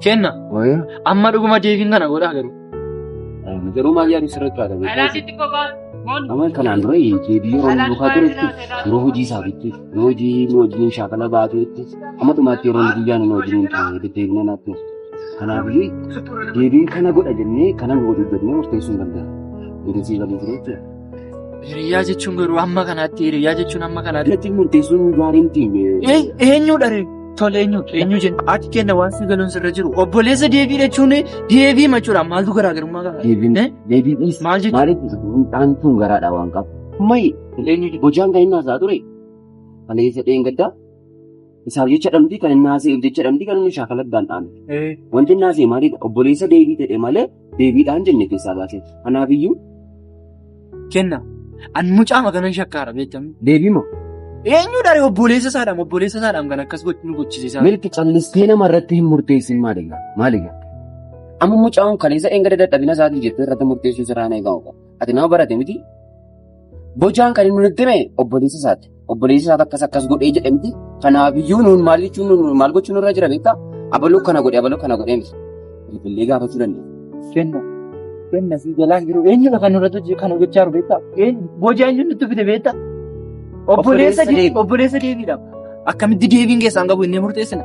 Kenna. Amma dhuguma deebiin kana godhaa garuu. Garuu maal yaadu sirriitti haadha. Amma kanaan dura deebii yeroo mukaa turetti yeroo hojii isaatiitti yeroo hojii wajjin shaakala baatuutti amma dhumaatti yeroo guyyaan inni wajjin deddeebina naatti. Kanaafuu deebii kana godha jennee kanan godhu jennee murteessuu hin danda'amu. Murteessii labii ture jechuudha. Hiriyaa jechuun garuu amma kanaatti hiriyaa jechuun amma kanaatti. Irratti murteessuun gaariin tiime. Eenyudha ree? Tole eenyu jenna. Ati kenna waan si galuun sirra jiru. Obboleessa deebii jechuun deebii machuudha. Maaltu garaagarummaa qaba? Deebii maal jechuudha? Maaliif dhaantuun garaadha waan qabu. Mayi hojaan kan inni haasaa ture. Kaleessa dheengaddaa. Isaaf jecha dhamdii kan inni haasa'eef jecha dhamdii kan inni shaakala addaan dhaanu. Wanti inni haasa'e maalidha? Obboleessa deebii jedhee malee deebiidhaan jenne keessaa baase. Kanaafiyyuu. Kenna. An mucaama kanan shakkaara beekamu. Deebii moo? Eenyudha ree obboleessa isaadhaan kan akkas nu gochisiisaa. Milki callistee nama irratti hin murteessin maaliga? Amma mucaan kaleessa eegale dadhabina isaatii jettee irratti murteessuu sirraan eegamu qaba. Ati nama barate miti. Bocaan kan inni nutti hime obboleessa isaati. Obboleessa isaati akkas godhee jedhamti. Kanaafiyyuu nuun maal jechuun nuun maal gochuun irra jira beektaa? Abaluu kana godhee miti. Bilbilee gaafachuu dandeenya. Kenna si jalaan jiru eenyudha kan irratti kan hojjechaa jiru beektaa? Bocaan eenyu nutti fide beektaa? Obboleessa deebiidha. Akkamitti deebiin keessaan qabu inni murteessina?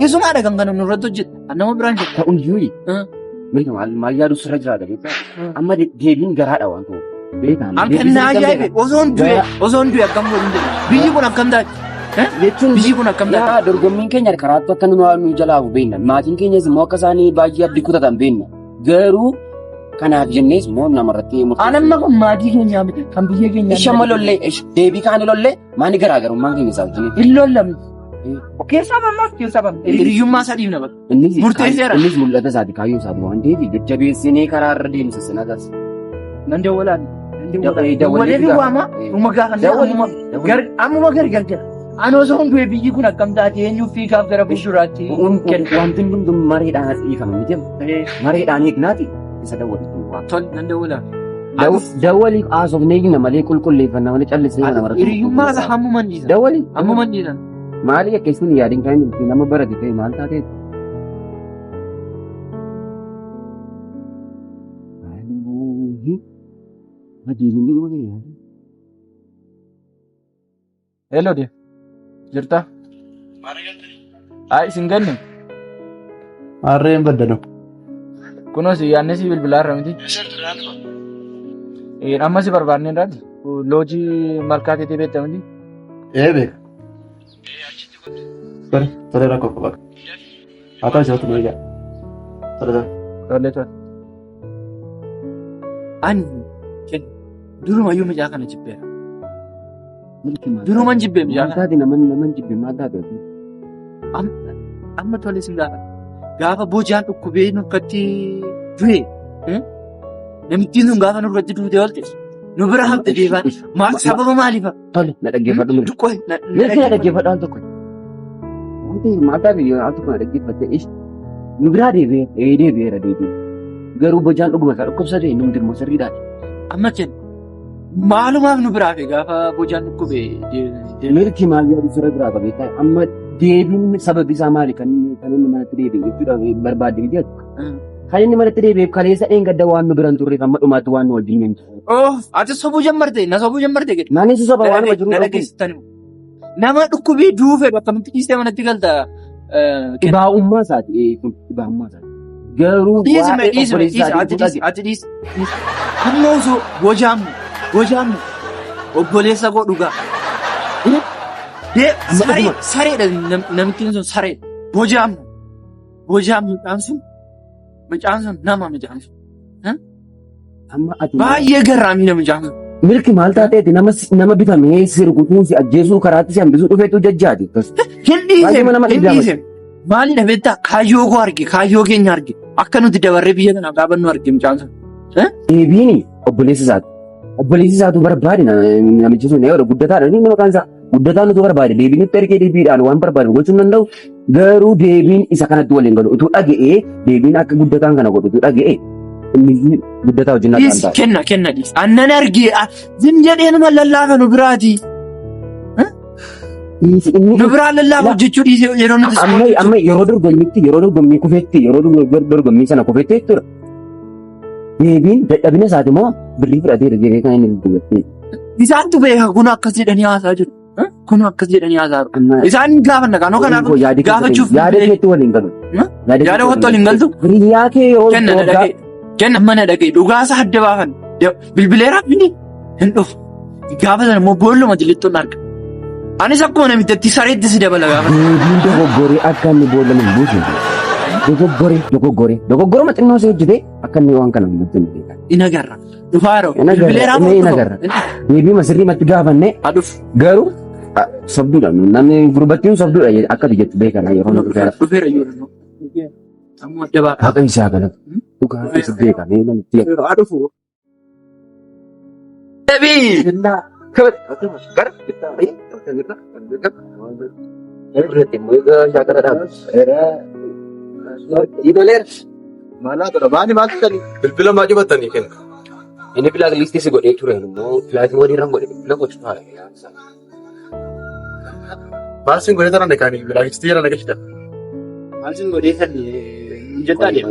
Isumaadha kan kana nurratti hojjeta. Nama biraan jetta. Ta'uyyuu maal yaadu sirra jiraata beektaa? Amma deebiin garaadha waan ta'uuf. Kan na ajaa'ibe osoo hin du'e akkam godhin jedhu. Biyyi kun akkam taati? Biyyi kun akkam taati? Dorgommiin keenya karaatti akka nu jalaafu beekna. Maatiin keenyas immoo akka isaanii baay'ee abdii kutatan beekna. Garuu kanaaf jennees immoo namarratti murteessu. Anamma kun maatii keenyaa miti kan biyya keenyaa. Ishamma lollee deebii kaan lollee maani garaagarummaan keenya isaaf jennee. Hin lollamne. Keessaa bamma. Hiriyyummaa isaa dhiibna bakka. Murteesseera. Innis mul'ata isaati kaayyoo isaati waan ta'eef jajjabeessinee karaa irra deemsisna taas. Nan dawwalaan. Dawwalee fi waama. Uma gaafa ammuma gargar. Ani osoo hundee biyyi kun akkam taate eenyuuf fiigaaf gara fuulduraatti. Wanti hundi mareedhaan dhiifama miti. Mareedhaan eegnaati. Isa Tol nan dawwala. Dawwalii haasofnee jina malee qulqulleeffannaa malee callisnee mana marati. Hiriyyummaa isaa hammuman dhiisan. Dawwalii hammuman dhiisan. Maali akka isin yaadin kan inni nama barate ta'e maal taatee? Hello dear. Jirta? Ay isin ganne. Harreen baddano. Kunuun yaadne si bilbilaa irra miti. Amma si barbaadne irraati. Loojii malkaa teetee beektaa miti. Beeka. Tole rakkoo qaba. Haa ta'u isaatu nu eegaa. Tole. Ani durumayyuu mijaa kana jibbeera. Duruman jibbee mijaa kana. Naman jibbee maal taate? Amma tole sin gaafa. Gaafa bojaan dhukkubee nurkatti du'e. Namittiin sun gaafa nurkatti duutee oolte. Nu bira hafte deebaan. Sababa maaliifa? Tole na dhaggeeffadhu miti. Na dhaggeeffadhu al tokko. Wanti maataa biyya al tokko na dhaggeeffatte nu biraa deebi'eera. Garuu bojaan dhuguma isaa dhukkubsatee nu dirmoo sirriidhaati. Amma kenna. Maalumaaf nu biraa fi gaafa bojaan dhukkubee. Mirgi maal yaadu sirra biraa qabeetaa amma deebiin sababi isaa maali kan inni manatti deebi'e jechuudha barbaadde miti kan inni manatti deebi'eef kaleessa dheengadda waan nu biraan turreef amma dhumaatti waan nu wajjin himtu. Ati sobuu jammarte gadi. Naanni soba waan wajjin dhageessisan. Nama dhukkubee duufee akkamitti dhiistee manatti galta. Dhibaa'ummaa isaati. Garuu ati dhiisi. Amma osoo bojaamu obboleessa koo dhugaa. Sareedha namittiin sun sareedha. Bojaamu mucaan sun nama mucaan sun. Baay'ee garraamii mucaan sun. Milki maal taateeti nama bitamee sirgutuu si ajjeesuu karaatti si hambisuu dhufeetu jajjaati. Hin dhiise. Maalidha beektaa kaayyoo koo arge kaayyoo keenya arge akka nuti dabarree biyya kanaaf dhaabannu arge mucaan sun. Deebiin obboleessa isaatu barbaade namichi sun guddataadha inni maqaan isaa. Guddataan nuti barbaade deebiin itti ergee deebiidhaan waan barbaade gochuun danda'u garuu deebiin isa kanatti waliin galu utuu dhaga'ee deebiin akka guddataan kana godhu utuu dhaga'ee inni guddataa wajjin naqaan ta'a. Kenna dhiis. Annan argee zim jedhee nama lallaafa nu biraati. Nu biraan lallaafu hojjechuu dhiisee yeroo nuti amma yeroo dorgommii kufeetti yeroo dorgommii sana kufeetti jechuudha. Deebiin dadhabina isaati moo birrii fudhateera jedhee kan inni dubbate. Isaantu beeka kun akkas jedhanii haasaa jiru. Kun akkas jedhanii haasaa jiru. Isaan gaafa naqanoo kanaaf gaafachuuf yaada keetti waliin galu. Yaada kottu waliin galtu. Hiriyaa kee yoo kenna mana dhaqee dhugaasa adda baafan bilbileeraaf hin dhufu. Gaafa sana immoo boolluma jillettoon arga. Anis akkuma namitti sareetti si dabala gaafa. Deebiin dogoggoree akka inni boollama hin buusu. Dogoggoruma xinnoo si hojjetee akka inni waan kana hin beekan. Inagarra. Dhufaaroo. Inagarra. Deebii masirrii matti gaafannee garuu sobduudha. Namni gurbattiin sobduudha akka biyyatti beekan yeroo dhufeera yoo ammoo adda baafata. Haqa isaa galata. Dhugaa isa beekamee namatti dhufu. Deebii. Bilbila maa jubattanii kenna? Inni bilaak liistii si godhee ture immoo filaatii walii irraan godhe bilbila gochuu taa'e. Maal sin godhee taran deekaanii bilaak liistii jedhan agarsiisa. Maal sin godhee san jettaa deema.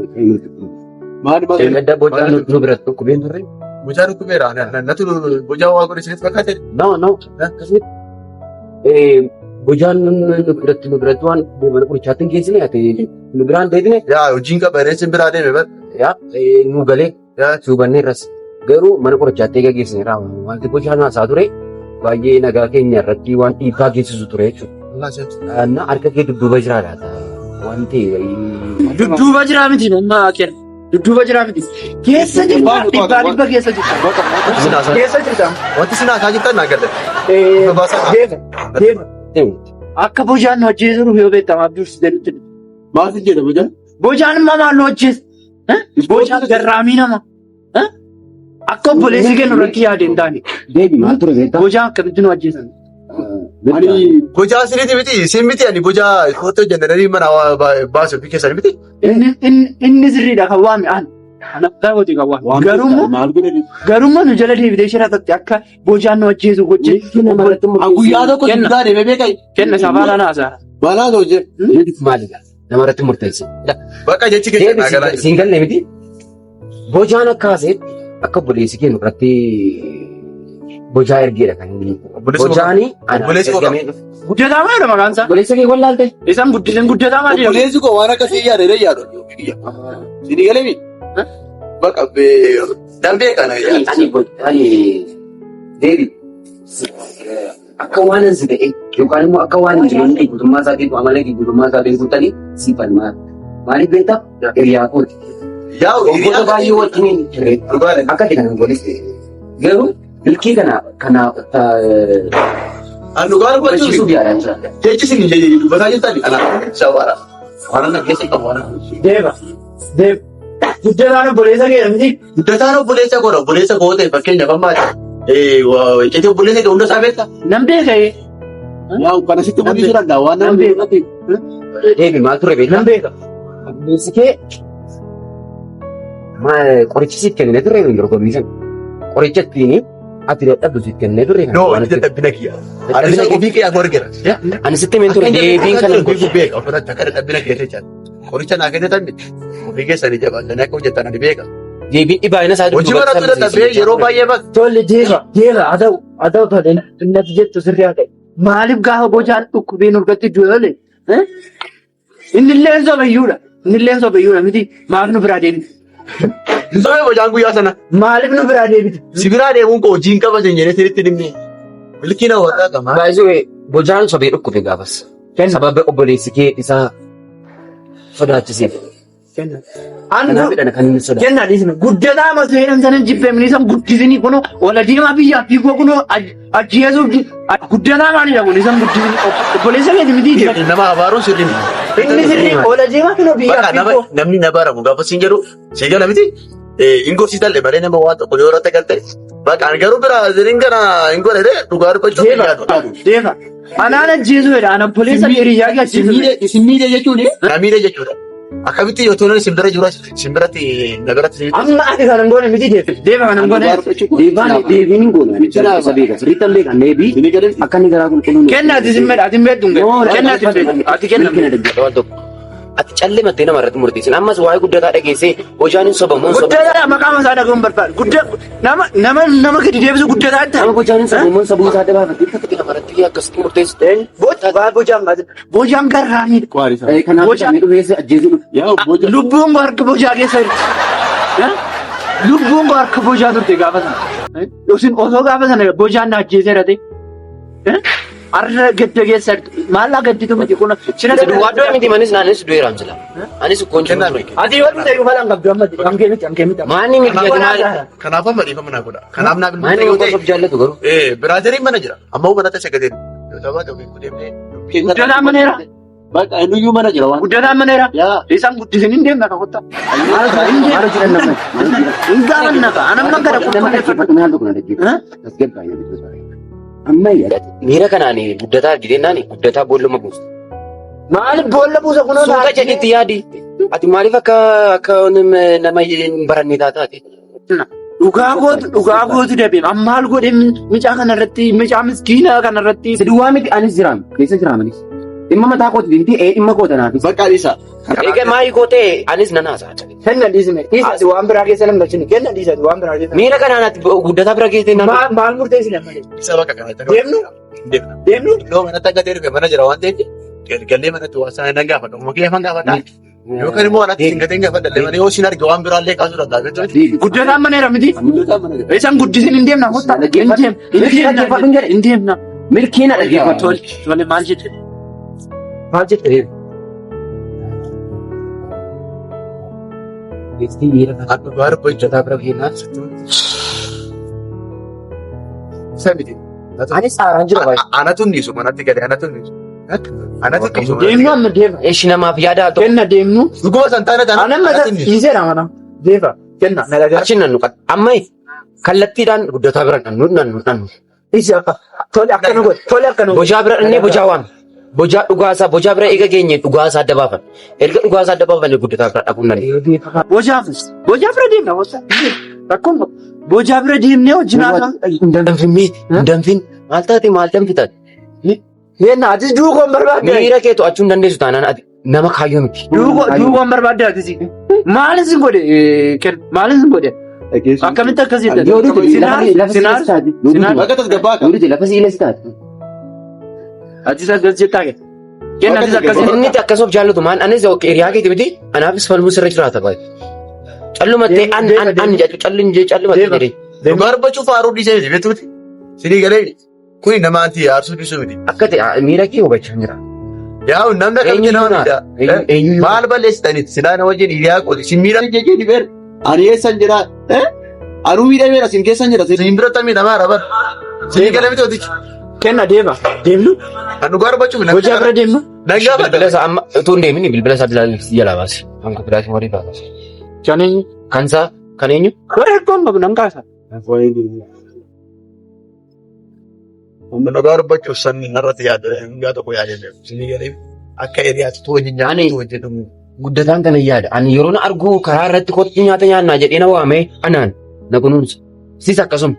Maali maali? Eeggadda bocaa nu biratti dhukkubeen turre. Bocaa dhukkubeera. Natu bocaa waa godhe isinitti fakkaate? No. Akkasumas bocaan nu biratti waan mana qorichaatti hin geessine ati nu biraan deebine. Yaa hojiin qabanee sin biraa deeme bar. Yaa nu galee suubannee irras garuu mana qorichaatti eega geessineera wanti bocaan haasaa ture baay'ee nagaa keenya irratti waan dhiibbaa geessisu ture jechuudha. Harka kee dudduuba jira laata wanti. Dudduuba jiraa miti mammaa kenna. Dudduuba jiraa miti. Keessa jirta dhibba keessa jirta. Keessa jirta. Wanti sin haasaa jirtan naa galle. Deema. Akka bocaan nu ajjeesuuf yoo beektamaa dursitee nutti. Maal jedha bocaan? Bocaan maal nu ajjeesu? Bocaan garraamii nama. Akka obboleessi kennu irratti yaadeen taane. Deebii maal ture beektaa? Bocaan akkamitti nu ajjeesan? Ani bocaa sirriitti miti sin miti ani bocaa koottoo jenerarii mana baasuu fi keessan miti. Inni sirriidha kan waame aan. Anabtaa gooti kan waame. Garummaa nu jala deebitee shiraatatti akka bocaan nu ajjeesu gochee. Guyyaa tokko sintaa deemee beekai. Kenna safaanaa naasaa. Maalaa ta'u jee. Maalidha? Namarratti murteesse. Bakka jechi keessa siin galle miti. Bocaan akkaaseetti akka obboleessi kennu irratti bocaa ergeedha kan inni. Bocaanii ergamee dhufe. Guddataa maalidha maqaan isaa? Obboleessa kee wallaalte? Isaan guddiseen guddataa maalidha? Obboleessi koo waan akkasii yaadee yaadu. Sinii galee miti. Bakka dambee kana ani deebi akka waan ansi ta'e yookaan immoo akka waan jireenya guutummaa isaatiin amala guutummaa isaatiin guuttanii siifan maaliif beektaa hiriyaa kooti. Obboota baay'ee wajjin akka ta'e kan godhe garuu milkii kana dhugaa barsiisuuf yaadaa jira. Jechi sin dubbataa jirtan ana shawaara waan ana keessa qabu waan. Deema. Guddataan obboleessa keenya miti. Guddataan obboleessa godha obboleessa koo ta'e fakkeenyaaf ammaati. Icceetii obboleessa kee hunda isaa beektaa? Nam beekee. Yaa kana sitti mul'isu danda'a waan nama beekati. Deebi maal ture beektaa? Nam beeka. Obboleessi kee qoricha siif kennee ture dorgommii sana. Qoricha ittiin ati dadhabdu siif kennee ture. No, inni dadhabbina kiyya. Ani ofii kiyyaa argina. Ani sitti meen ture deebiin kana gochuu beeka. Ofirratti akka dadhabbina kiyya jecha. Qoricha naa kennitan ofii keessanii jabaatanii akka hojjetan ani beeka. Deebiin dhibaayina isaa hojii barattuu dadhabee yeroo baay'ee bakka. Tole deema haa ta'u tole innati jettu sirrii haa ta'e. Maaliif gaafa bocaan dhukkubee nurgatti du'e? Innillee sobayyuudha miti maaf nu biraa deemti? Sobe bocaan guyyaa sana. Maaliif nu biraa deemti? Si biraa deemuun koo hojiin qaba sin jedhee sirriitti dhimne. Milkii na waaqaa qaba. Baay'ee bocaan sobee dhukkube gaafas. Sababa obboleessi kee isaa sodaachiseef. Kenna dhiisne guddataa masoo jedhamsan jibbeemni isaan guddisanii kunoo wala deemaa biyyaaf fiiguu kunoo ajjeesuuf guddataa maalidha kun isaan guddisanii obboleessa keeti miti. Nama abaaruun sirrii miti. Inni sirrii wala deemaa kunoo biyyaaf fiiguu. Namni na baaramu gaafa siin jedhu siin gala miti. Ingorsiisallee malee nama waan tokko yoo irratti galte bakka garuu bira ziriin kana hin godhee dhugaa dubbachuu hin yaadu. Deema. Anaan ajjeesuu jedha ana obboleessa hiriyaa ajjeesuu. Isin miidhee jechuun na miidhee jechuudha. Akkamitti yoo tuulan simbira jiru simbiratti nagaratti. Amma ati kan ngoone miti deema kan ngoone. Deebiin hin goone. Isa beekas. Riitan beekan deebii. Akka inni garaa qulqulluun. Kenna ati simmeedha ati hin beektu. Kenna ati hin beektu. Ati kenna. Ati callee maddee nama irratti murteessin. Ammas waa'ee guddataa dhageessee bojaan hin sobamu. Guddataa maqaan isaa dhagahuun barbaadu. Nama gadi deebisu guddataa adda. Nama bojaan hin sobamu sabuu isaa adda baafatee fakkii nama irratti akkasitti murteessite. Bojaan garraamidha. Kanaaf dhufeesse ajjeesuu dhufe. Lubbuun koo harka bojaa keessa jira. Lubbuun koo harka bojaa turte gaafa sana. Osoo gaafa sana bojaan na ajjeeseera ta'e. Arra gadda keessa maallaa gadditu miti kun. Waddoo miti manis naanis du'eeraan jira. Anis goonjii ture. Ati yoo ta'e yoo falaan qabdu amma hangee miti. Maanni miti maali. Kanaaf amma dhiifama naa godha. Kanaaf naa maanni gosof jaallatu garuu. Biraazeriin mana jira. Amma mana ta'e sagaleen. Yoo ta'u baatu deemnee. Guddataan maneera. Bakka inni mana jira waan. Guddataan maneera. Isaan guddisanii hin deemna kan kottaa. Maal jiran namni. Hin gaafanna ka. Anamma gara qulqulleeffatu. Amma miira kanaan guddataa argiteennaani guddataa boolla buusa. Maaliif boolla buusa kunoo suuta jedhetti yaadi. Ati maaliif akka nama hin barannee taate? Dhugaa gootu dabeem. Amma maal godhe mucaa kanarratti mucaa miskiina kanarratti. Siduwaa miti anis jiraam keessa jiraamanis. Dhimma mataa kooti dinti dhimma kootanaafis. Bakka dhiisa. Egaa maayii kootee anis nan haasa'a. Kenna dhiisne. Dhiisati waan biraa keessa nam galchine. Kenna dhiisati waan biraa keessa. Miira kanaan ati guddataa bira keessee nama. Maal murteessine malee. Isa bakka kanatti. Deemnu. Yoo manatti akka ta'e mana jira waan ta'eef gallee manatti waan sana nan gaafadha. Uma kiyya fan gaafadha. Yookaan immoo manatti singatee gaafadha. Malee yoo sin arge waan biraallee kaasuu danda'a. Guddataan maneera miti. Isaan guddisin hin deemna kottaa. Hin deemna. Milkiina dhaggeeffatu. Tole maal jette? Maal jette? Beektii miira kanaa. Akka baara Guddataa bira keenyaa. Sabiti. Anis haaraan jira baay'ee. Anatu niisu manatti galee anatu niisu. Anatu niisu. Deemnu amma deema. Eeshi namaaf yaada haa ta'u. Kenna deemnu. Dhuguma santaana taana. Anamma dhiiseera mana. Deema. Kenna nalagaa. Achi nannu qaba. Amma kallattiidhaan guddataa bira nannu. Isi akka tole akkana godhe. Tole akkana godhe. Bojaa bira dhannee bojaa waam. Bojaa dhugaasaa bojaa bira eega geenye dhugaasaa adda baafan. Erga dhugaasaa adda baafan guddataa bira dhaquun nan. Bojaa bira deemna wasa. Rakkoon bojaa bira deemnee hojii naasa. Danfin maal taate maal danfitan. Yeenna ati duukoon barbaadde. Miira kee to'achuun dandeessu taanaan ati nama kaayyoo miti. Duukoon barbaadde ati maalis hin godhe kenna maalis hin godhe. Akkamitti akkasii Sinaar. Bakka tasgabbaa kan. Lafa siilas taate. Atis akkas jettaa kee. Kenna atis akkasii. Inni akkasumas jaallatu maan anis hiriyaa keeti miti anaafis falmuu sirra jiraata baay'ee. Callumattee an jedhu callumattee. Dhugaa dubbachuuf haaruu dhiisee miti beektu miti. Sinii galee kuni nama anti aarsuu dhiisuu miti. Akka ta'e miira kee hubachaa jira. Yaa namni akkamitti nama miidhaa. Maal balleessitaniiti silaa na wajjin hiriyaa qooti. Si miidhaa jechee ni beera. Ani eessan jira. Anuu miidhameera sin keessan jira. Sin bira tamii namaa rabar. Sinii galee miti hotichi. Kenna deema. Deemnu. Kan dhugaa dubbachuuf Bojaa bira deemnu. Nagaa Bilbila isaa amma utuu hin deemin bilbila isaa jalaa baase. Hanga biraatiin walii baase. Kan eenyu? Kan isaa kan eenyu? Rakkoon qabu nan kaasa. Dhugaa dubbachuuf sanni narratti yaada tokko yaadee sinii galee akka hiriyaatti to'anii nyaata hojjetamu. Guddataan kana yaada. Ani yeroo na argu karaa irratti kootti nyaata nyaannaa jedhee na waamee anaan na kunuunsa. Sis akkasuma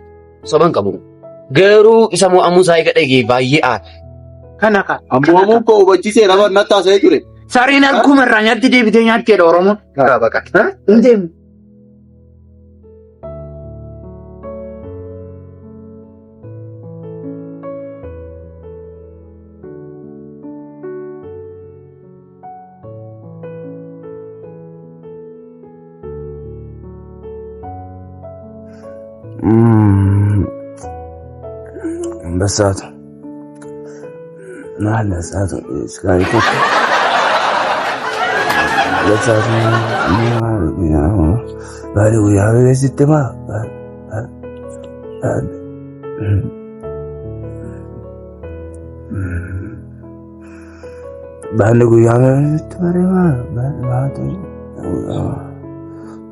soban qabu. Garuu isa mo'amuu isaa eega dhagee baay'ee aara. Kana ka. Ammoo koo hubachiisee nama natti haasa'ee ture. Sareen akkuma irraa nyaatti deebitee nyaatteedha Oromoon. Baqa. Hin deemu. Bassato. No, bassato. Scarico. Bassato. Bari uyave il sistema. Bari uyave il sistema.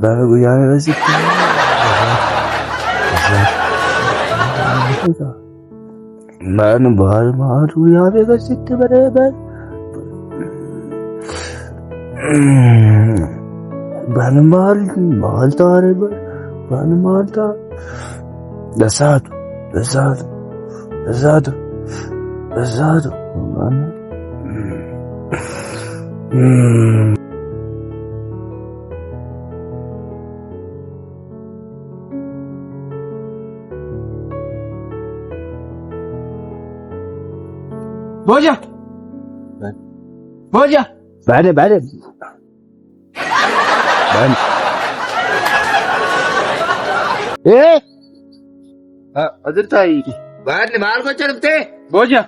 Bari uyave il sistema. Man bahar maru yaave ka sitte bare bar Bana maal taare bana maal taare. Dasaatu. Bana. Boja. Bana. Adir ta'i. Baadni maal gocha dhuftee? Boja.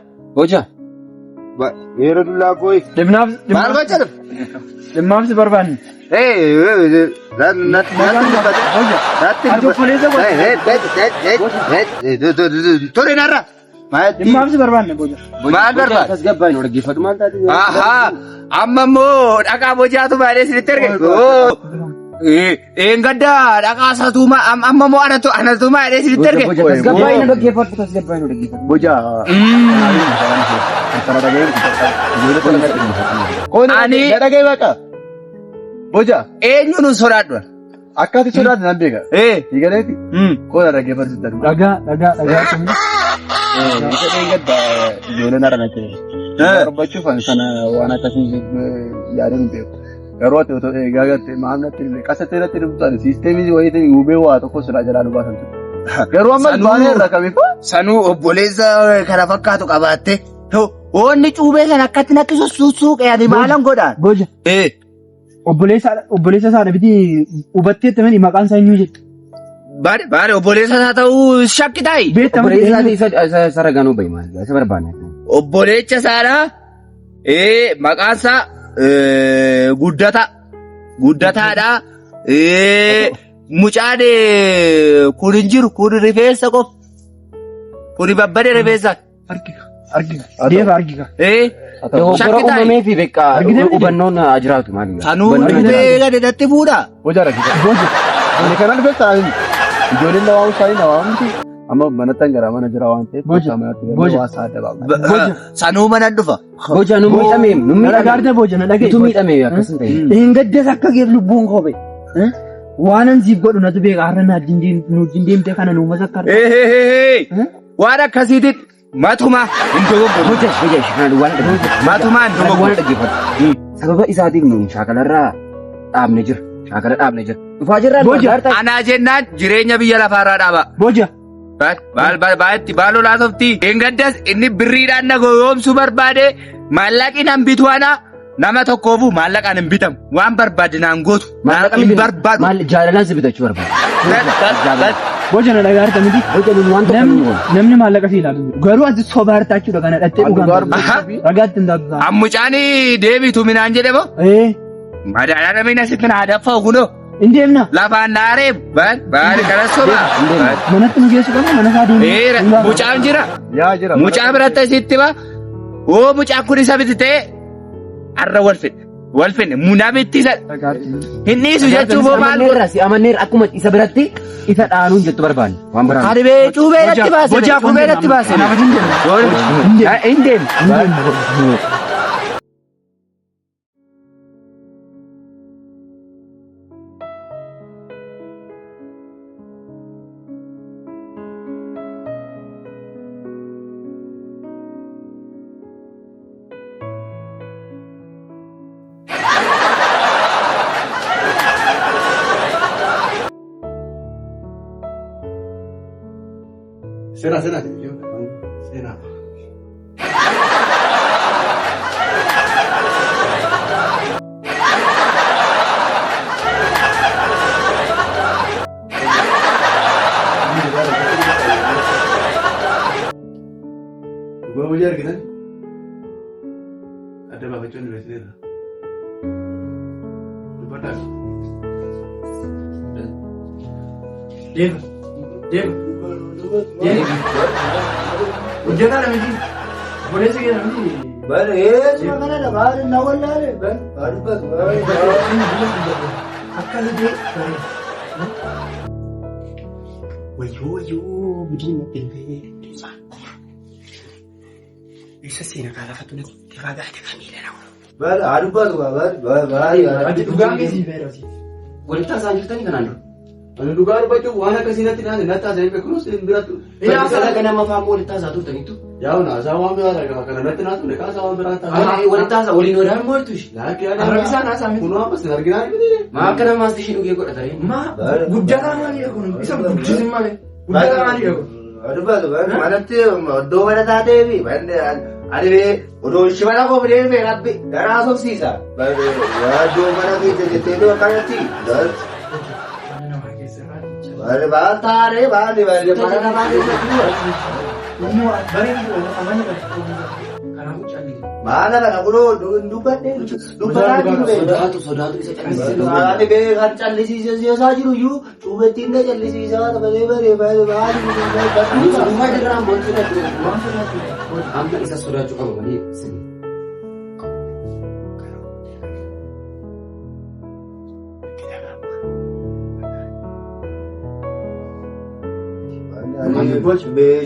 Yeroo dullaa kooyi. Maal gocha dhufte? Dhimmaaf si barbaanne. Ture narra. Dhimmaaf si barbaanne Boja. Maal barbaada? Tasgabbaa'in dhaggeeffatu maal taate? Ahaa. Amma immoo dhaqaa bojaatu baay'ee sinitti erge. Gaddaa dhaqaa satuuma amma immoo anatu baay'ee sinitti erge. Tasgabbaa'in dhaggeeffatu. Boja. Ani dhagee baqa. Boja. Eenyu nu sodaadhu? Akkati sodaadhu nan beeka. Hiikaleeti. Qola dhaggeeffatu sitti. Dhagaa. Ijoolleen haadha natti barbaachuu sana waan akkasii yaaduu hin beeku. Garuu ati otoo eegaa gatte maal natti qasatti natti dubbataan siisteemii wayiitiin hubee waa tokko silaa jalaa nu baasan ture. Garuu amma baanee irra kamiif? Sanuu obboleessa kana fakkaatu qabaatte. Oonni cuubee sana akkatti natti sussuuqee ati maalan godhaan? Boja. Obboleessa isaa biti hubattee tamani maqaan isaa eenyu jedhu. Baare obboleessa isaa ta'uu shakki ta'i. Obboleessa isa raganuu bahi maal isa barbaanne. Obboleessa isaadha. Maqaan isaa guddataadha. Mucaan kun hin jiru kun rifeensa qofa. Kun babbadee rifeensa. Argina. Shakki ta'i. Fi beekaa hubannoon jiraatu maali? Sanuu dhufee gadi natti fuudha. Boja rakkisa. Ani kana dhufee taa'anii. Ijoolleen na waamu isaanii na waamu miti. Amma manatti gara mana jira waan ta'eef. Boja. Sanuu mana dhufa. Boja nu miidhame. Gaarda boja na dhagee. Tu miidhame akkasuma ta'e. Hin gaddas akka geef lubbuun kophee. Waan an siif godhu natu beeka har'a na wajjin deemtee kana nu masakkara. Waan akkasiitiin matuma hin dogoggoru. Matuma hin dogoggoru. Sababa isaatiif nu shaakalarraa dhaabne jira. Shaakala dhaabne jira. Dhufaa jirraa anaa jennaan jireenya biyya lafaarraa dhaaba. Boja. Baay'eetti baaloo laasoftii. Hin gaddas inni birriidhaan na goyoomsuu barbaade maallaqni nan bituana nama tokkoofu maallaqaan hin bitamu. Waan barbaade naan gootu. Hin barbaadu. Jaalalaan si bitachuu barbaada. Boja na dhagaarta miti. Namni maallaqa si ilaalu. Garuu ati soba hartaachuudha kana dhattee dhugamu. Ragaatti hin daabbisaa. Ammucaani deebitu minaan jedhe moo? Madaala namni asitti na daffaa kunoo. Indeemna. Lafaan naaree baali kana soba. Manatti nu geessu qabna mana isaa deemna. Mucaan jira. Mucaa biratti asitti ba. Mucaa kun isa biti ta'e har'a wal fedhe munaa bitti isa. Hin dhiisu jechuuf maal godha? Si amanneera akkuma isa biratti isa dhaanuun jettu barbaanne. Waan biraadha. Ani bee cuubee natti baase. Bojaa cuubee natti baase. Indeem. Sena. Gua belajar kita. Ada bapak cuan di sini. Berapa? Dia. Ujian ada mesti. Boleh sih kan mesti. Boleh. Jangan ada baru nawal lari. Baru. Akan dia. Wayo, begini pilih. Bisa sih nak kalah satu nak tiga ada kami dah. Bal adubbatu Ati dhugaa keessi beerasi. Walitti haasa'aa jirtanii kanaan dura. Ani dhugaa dubbachuuf waan akkasii natti natti haasa'ee beekuus hin birattu. Sana ganama fa'aa walitti haasa'aa turtaniitu. Yaa'u naasa'aa waan biraa kana natti naatu ne kaasaa waan biraa ta'a. Walitti haasa'aa waliin odaa hin moortu ishee. Arrabisaan haasa'aa miti. Kunoo ammas hin arginaa miti. Maa akka namaas ishee dhugee godhatanii. Guddaa maalidha kun? Isa guddisni malee. Guddaa maalidha kun? Adubbatu manatti iddoo mana taatee fi ani odoo shimala koo fidee fi rabbi garaa sobsiisa. Iddoo mana keessa jettee akkanatti. Baal taaree baali mana namaa keessatti. Maala kana kunoo dubbadhee dubbataa jiru. Sodaatu isa callisiisa. Ani kan callisiisaa jiru iyyuu cuubettiin na callisiisaa taphatee baree baali. Uumaa jirraa waan sodaatu. Amma isa sodaachuu qaba malee sini.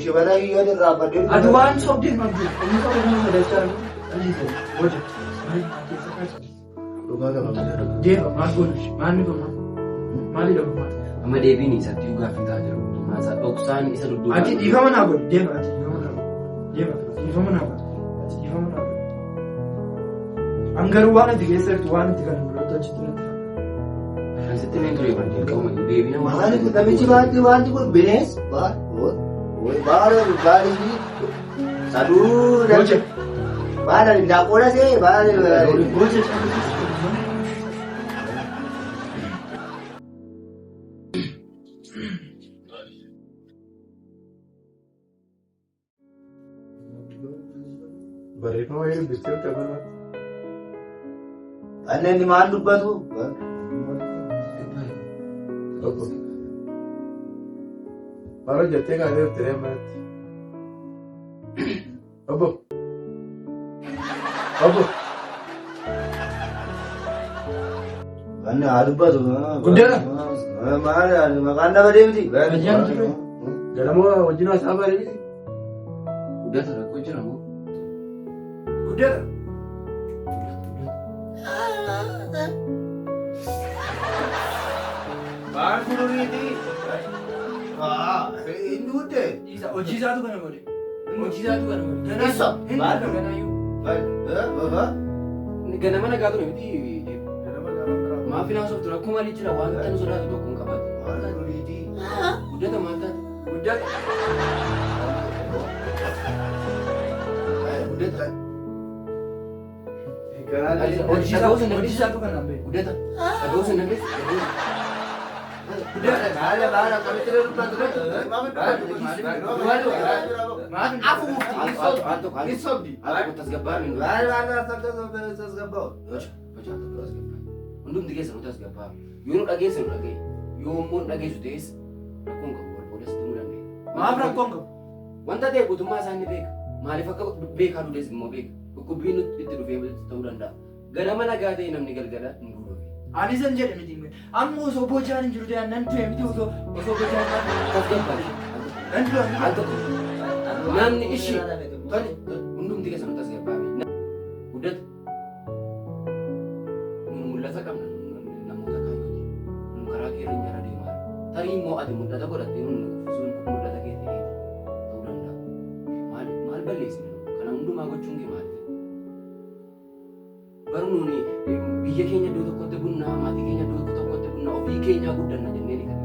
Shibara hiyyoo irraa baddee. Ati waan sobdeen mamtu. Inni sobdeen nama sodaachaa jiru. Deema maal godhushi? Maalni godhu? Maali godhu? Amma deebiin isatti gaaffii ta'aa jiru. Maasaa dhoksaan isa dudduuba. Ati dhiifama naa godhu. Deema ati dhiifama naa godhu. Deema dhiifama naa godhu. Ati dhiifama naa godhu. Angaruu waan ati keessa jirtu waan ati kan biratti achitti natti fakkata. Asitti mee ture baddee qabu deebiin waan. Maali kun namichi wanti kun bineensa baala saduu baala laaqola see baala. Barreeffama wayii dubbistee qabana. Anneen maal dubbatu? Baala jettee kan jirtu deematti. Obbo. Anne haa dubbatu. Guddaadha. Maal maqaan nama deemti? Ganamoo wajjin haasaa bareediti. Guddata rakkoo jira moo? Guddaadha. Maal furuuriiti? Inni guddee? Hojii isaatu kana godhe. Hojii isaatu kana godhe. Eessa? Maal ganaayyuu? Ganama nagaa ture miti. Maa finaansof ture akkuma malee jira waan kan sodaatu tokko hin qabaatu. Guddata maal taate? Guddaadha. Guddata. Hojii isaatu kana hin beeku. Guddata. Dhaga'uu sin dandeessu? Baala qabeetti dubbatu. Hundumti keessa nuti as gabbaa. Yoo nu dhageesse nu dhagee. Yoo immoo nu dhageessu ta'es rakkoon qabu walboodas ta'uu dandeenya. Maaf rakkoon qabu? Wanta ta'e guutummaa isaanii beeka. Maaliif akka beekaa duudes immoo beeka. Dhukkubbiin nuti itti dhufee ta'uu danda'a. Ganama nagaa ta'e namni galgala hin duudhafe. Ani san jedhe miti. Amma osoo bocaan hin jiru ta'e nan tu'e miti osoo bocaan As gabbaa. nan tu'e miti. Al tokko. Namni ishii. Tole. Hundumti keessa nuti as gabbaa. Guddata. Mul'ata qabna namoota kaayyooti. Nun karaa keerra hin jara deemaa. Tarii immoo ati mul'ata godhattee sun mul'ata kee ta'ee ta'uu danda'a. Maal balleessine kana hundumaa gochuun kee maali? Garuu nuuni biyya keenya iddoo tokkotti bunnaa, maatii keenya iddoo tokkotti bunnaa, ofii keenyaa guddanna jennee kan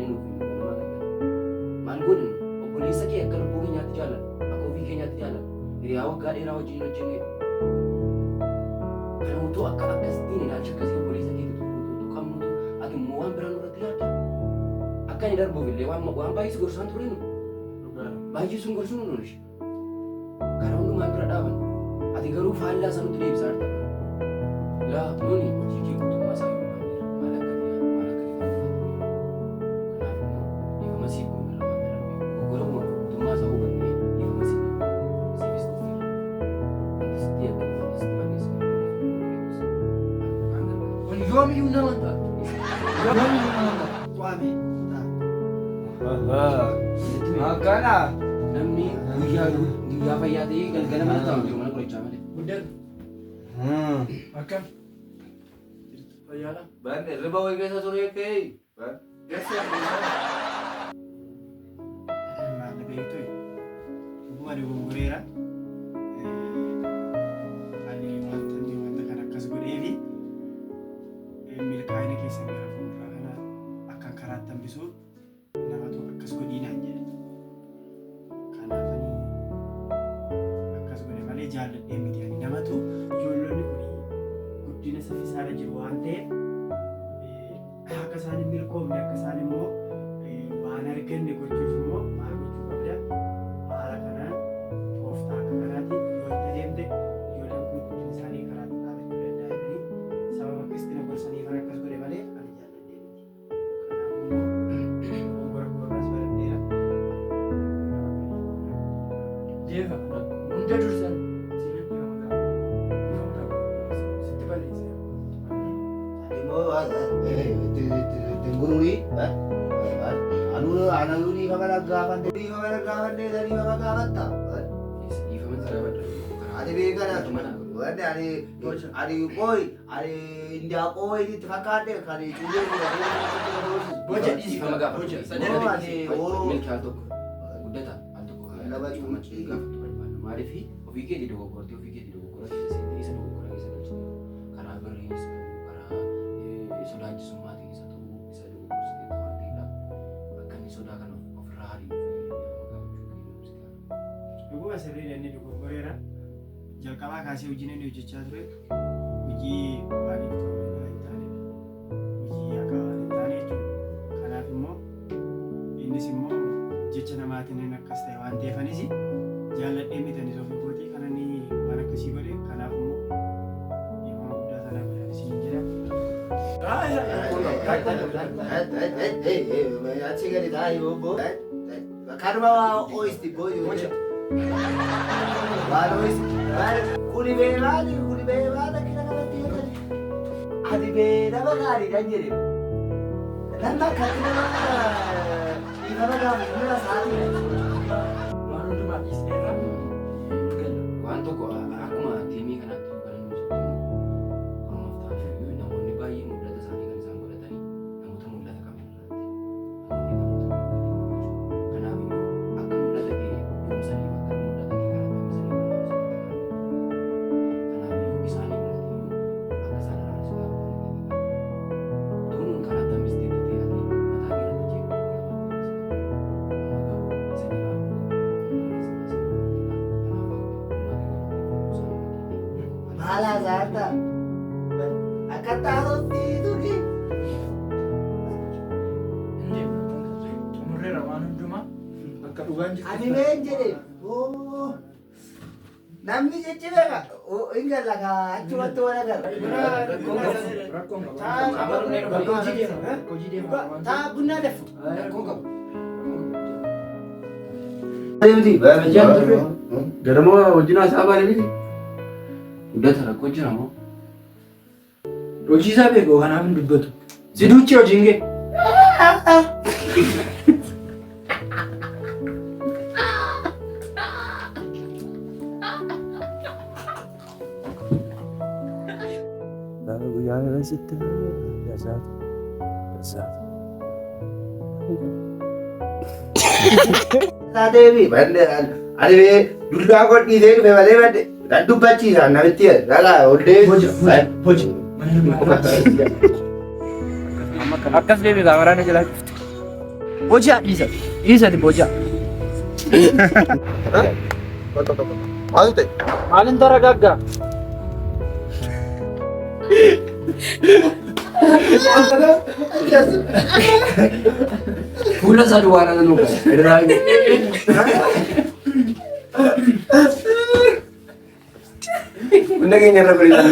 nuuf namaa gargaara. Maal godhinu? Obboleessa kee akka lubbuu keenyaatti jaalladha. Akka ofii keenyaatti jaalladha. Hiriyaa waggaa dheeraa wajjin hojjennee. Kana utuu akka akkasitiin ilaalcha akkasii obboleessa keetti tuqamnutu ati immoo waan biraan irratti yaadda. Akka inni darbuuf illee waan baay'ee gorsaan ture nu. Baay'ee sun gorsuun nu nuyi. Karaa hundumaan bira dhaaban. Ati garuu faallaa sanutti deebisaa jirta. Laa nuni hojii kee guutummaa isaa yoo baay'eera. Maal akka ta'e maal akka ta'e. Kanaaf immoo dhiifama siif goona lamaan darbee. Goggoramuu guutummaa isaa hubannee dhiifama siif goona. Siifis dhufeera. Wanti sitti akka wanti sitti baay'ees Yoomiyyuu nama hin taatu. Yoomiyyuu nama hin taatu. Waame. Akkana. Namni guyyaa fayyaa ta'ee galgala mana taa'u mana qorichaa malee. Guddaadha. Akkam. Fayyaadha. Banne riba wayii keessa turee kee. Maal beektu? Dhuguma dogoggoreera. Ani wanta kana akkas godheefi milkaa'ina keessan gara fuulduraa kana akka karaatti hambisuuf namatu akkas godhiinaan jedhe. Kanaafanii akkas godhe malee jaalladhee miti ani namatu ijoollonni kun guddina saffisaarra jiru waan ta'eef akka isaan hin milkoomne akka isaan immoo waan arganne gochuuf immoo maal gochuu qabda haala kanaan tooftaa akka kanaatiin yoo itti adeemte ijoolleen kun guddina isaanii karaatti dhaabachuu danda'anii sababa akkasitti gorsanii kan akkas godhe malee ani jaalladhee miti. Kanaafuu gora goraas baradheera. Jeefa hunda dursan siinatti sitti balleessa. Tenggururi, anu ni kamera gawan dari mana gawan tak? Ada bega dah cuma. Ada boy, ada India boy ni terpakai deh kali juga ni. Boja di sini sama gak? Boja. Saya dari milk alto. Udah tak? Alto. Lepas cuma Gak. Marifi. Oke di dua korti. Oke di dua korti. Saya dua korti. Saya dua. Karena beris. Karena sudah semua tinggi satu. Bisa dua korti itu artinya akan sudah kan overhari. Dhuguma sirrii dannee dogoggoreera. Jalqabaa kaasee hojiin inni hojjechaa ture hojii baay'ee toora hin taane hojii akka hin taane jechuudha. Kanaaf immoo innis immoo jecha namaatiin hin akkas ta'e waan ta'eefanis jaalladhee mitanis ofii gootii kan inni waan akkasii godhe kanaaf immoo dhimma guddaa sanaa godhanis hin jedha. Achi gadi taa'ee bobboo. Karma oisti boyo. Barois. Kuni beelani kita kanatti jedhani. Adi beela bagaari kan jedhe. Nama katina nama gaafa mura saati. Waan hundumaa dhiisneerra. Waan tokko akkuma tiimii kanatti kan inni hojjetu Oromoof ta'an namoonni baay'ee mul'ata isaanii kan isaan godhatanii namoota mul'ata qaban irratti kanaaf akka mul'ata kee yoomsanii akka mul'ata kee karaa tambisanii kanaaf isaanii akka isaan araarsu turuun karaa tambistee ta'ee ati mataa keeratti jeequu Malah zata. Akan tahu itu ni. Xumurreera waan hundumaa akka dhugaan jirtu. Ani main jadi. Oh. Namni jechibega. Oh, ingat lah kan. Cuma tu orang kan. Rakkoon Tak guna deh. Garamo wajjin haasa'aa ni miti. Uddata rakkoo jira moo? hojii isaa beeku kanaaf hin dubbatu. Siduuchi hojiin gee. Guyyaa irratti dasar. Devi, bandel. Ada dulu aku di sini memang ada. Dan tu baci lah, nanti ada. Udah. Hojii. Akkas deebi kaameraan jalaa cufte. Boja dhiisa. Dhiisati boja. Maal ta'e? Maalin taragagga? Fuula isaa duwwaa irra nu Bunda keenya irra bari'aa.